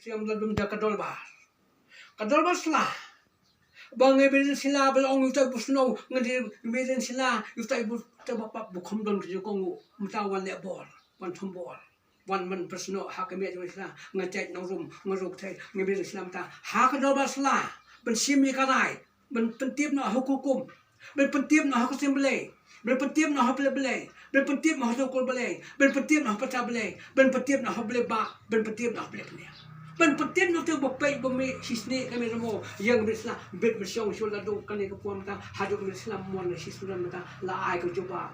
siam ladum da kadol bar sla bang ebeden sila bal ong utai busno ngadi ebeden sila utai bu tabapa bu khomdon ju kongu mtawan le bor wan thombor wan man persno hakame ju sila ngajai nongrum ngoruk thai ebeden sila ta ha kadol bar sla ban simi karai ban pentip na hukum ban pentip na hakusim bele ban pentip na hople bele ban pentip na hokol bele ban pentip na pata bele ban pentip na hoble ba ban pentip na hoble bele ban pentip na tu bapai bumi sisni kami ramo yang bersila bet bersyong syul ladu kani kepuam ta haduk bersila mon sisulan mata la ai ko coba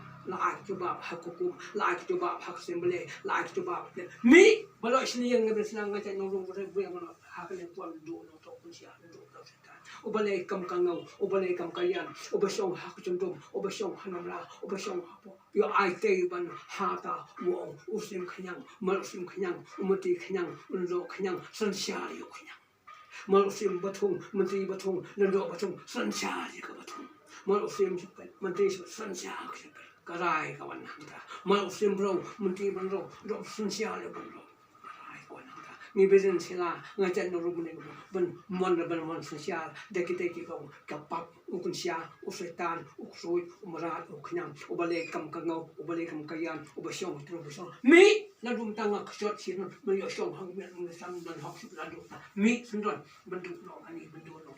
hakukum la ai coba hak sembele la ai coba mi balo sini yang bersila ngajak nongrum bu yang hakale puam do no to kunsia do ubalay kam kangau ubalay kam kayan ubasyong hakujumdum ubasyong hanamla ubasyong hapo yo ai tei ban hata wo usim khanyang malusim khanyang umati khanyang unlo khanyang sansyari khanyang malusim bathung menteri bathung nando bathung sansyari ka bathung malusim menteri sansyari karai kawan hanta malusim bro menteri bro do sansyari bro ni beden sila ngajan no rumne ban mon sosial de kita ko kapap ukun sia usetan uksui umrat uknyam ubale kam kangau ubale kam kayan ubasyong trobosong mi ladum tanga khot sin no yo syong hang men sam dan hok su ladu mi sundon bendu no ani bendu no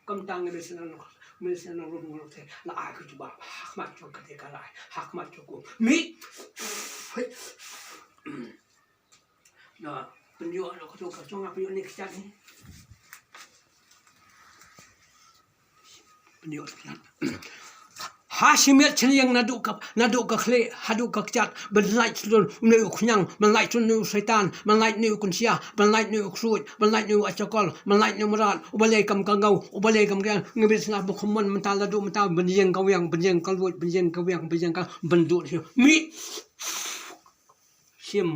kam tang ne sila no mi sila rum no te la ai ku ba hakmat chok ka te karai hakmat chok mi no penjual lo kau kacang apa yang ni kecak ni penjual sekian Hashimiyat yang naduk ka khle haduk ka kecak berlait sulur ni uknyang melait sulur setan melait ni ukunsia melait ni uksud melait ni acakol melait ni merat ubalai kam kangau ubalai kam kan ngabis na bukhman mental ladu mental benjeng kau yang benjeng kalwut benjeng kau yang benjeng ka bendut mi sim